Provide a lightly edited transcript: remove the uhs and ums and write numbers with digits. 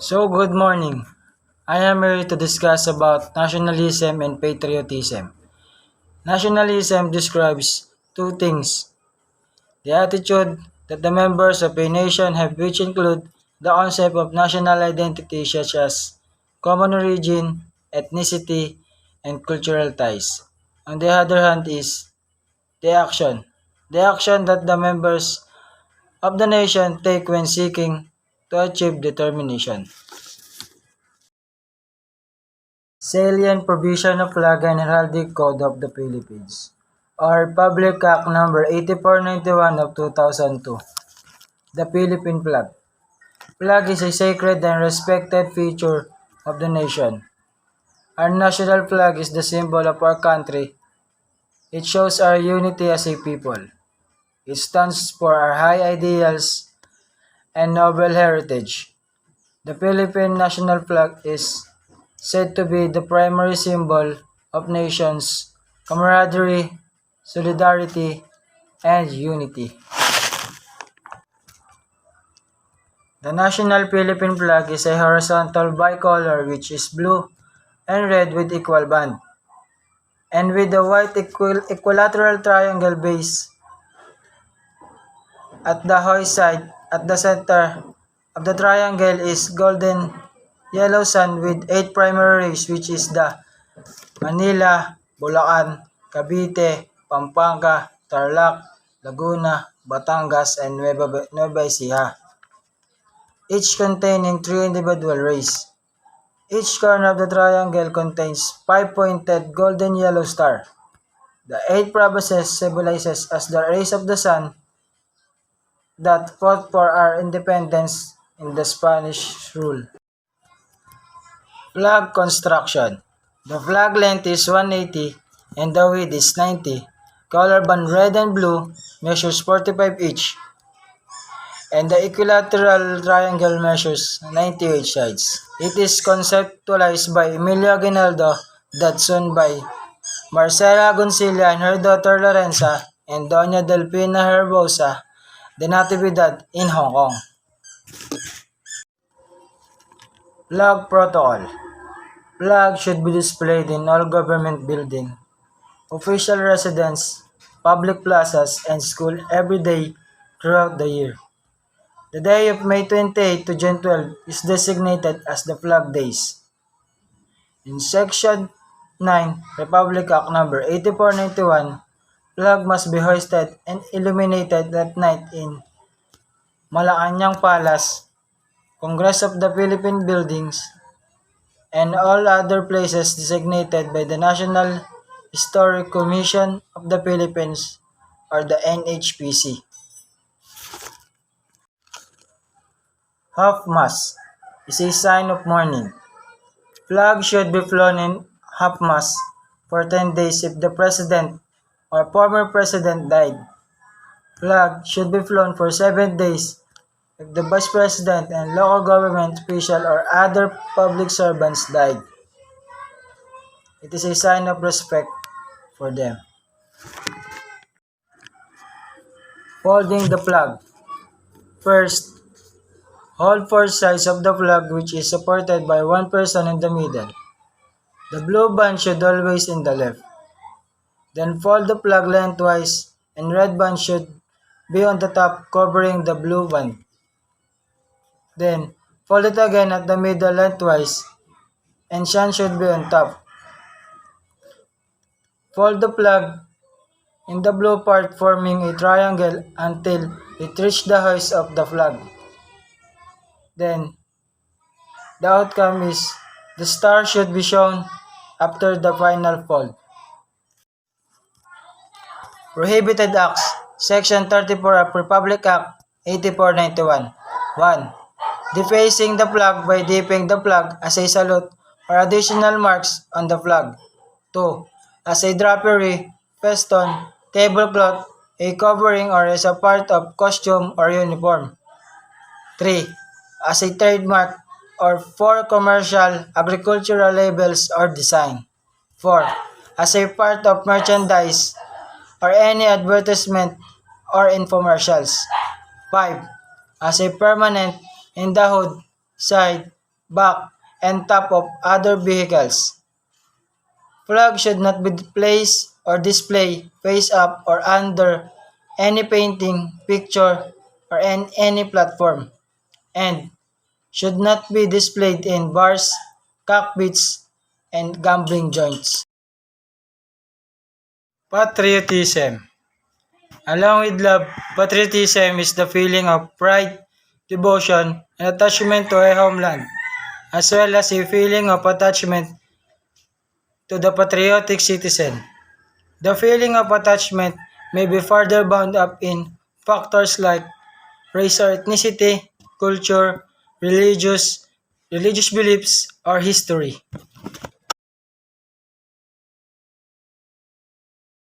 Good morning. I am here to discuss about nationalism and patriotism. Nationalism describes two things: the attitude that the members of a nation have, which include the concept of national identity such as common origin, ethnicity, and cultural ties. On the other hand is the action. The action that the members of the nation take when seeking to achieve determination. Salient provision of Flag and Heraldic Code of the Philippines, or Republic Act No. 8491 of 2002. The Philippine Flag. Flag is a sacred and respected feature of the nation. Our national flag is the symbol of our country. It shows our unity as a people. It stands for our high ideals and noble heritage. The Philippine national flag is said to be the primary symbol of nations' camaraderie, solidarity, and unity. The national Philippine flag is a horizontal bicolor which is blue and red with equal band, and with a white equilateral triangle base at the hoist side. At the center of the triangle is golden yellow sun with 8 primary rays, which is the Manila, Bulacan, Cavite, Pampanga, Tarlac, Laguna, Batangas, and Nueva Ecija, each containing 3 individual rays. Each corner of the triangle contains 5-pointed golden yellow star. The 8 provinces symbolizes as the rays of the sun that fought for our independence in the Spanish rule. Flag construction. The flag length is 180 and the width is 90. Color band red and blue measures 45 each, and the equilateral triangle measures 90 each sides. It is conceptualized by Emilio Aguinaldo, Dadson by Marcela Agoncilla and her daughter Lorenza, and Doña Delfina Herbosa de Natividad in Hong Kong. Flag Protocol. Flag should be displayed in all government buildings, official residence, public plazas, and school every day throughout the year. The day of May 28 to June 12 is designated as the Flag Days. In Section 9, Republic Act No. 8491, flag must be hoisted and illuminated at night in Malacanang Palace, Congress of the Philippine Buildings, and all other places designated by the National Historic Commission of the Philippines or the NHPC. Half-mast is a sign of mourning. Flag should be flown in half-mast for 10 days if the president or former president died. Flag should be flown for 7 days if the vice president and local government official or other public servants died. It is a sign of respect for them. Folding the flag. First, hold 4 sides of the flag which is supported by one person in the middle. The blue band should always in the left. Then fold the flag lengthwise and red band should be on the top covering the blue band. Then fold it again at the middle lengthwise and sun should be on top. Fold the flag in the blue part forming a triangle until it reaches the hoist of the flag. Then the outcome is the star should be shown after the final fold. Prohibited Acts. Section 34 of Republic Act 8491. 1. Defacing the flag by dipping the flag as a salute or additional marks on the flag. 2. As a drapery, feston, tablecloth, a covering or as a part of costume or uniform. 3. As a trademark or for commercial, agricultural labels or design. 4. As a part of merchandise or any advertisement or infomercials. 5. As a permanent in the hood, side, back, and top of other vehicles. Flag should not be placed or displayed face up or under any painting, picture, or any platform, and should not be displayed in bars, cockpits, and gambling joints. Patriotism. Along with love, patriotism is the feeling of pride, devotion, and attachment to a homeland, as well as a feeling of attachment to the patriotic citizen. The feeling of attachment may be further bound up in factors like race or ethnicity, culture, religious beliefs, or history.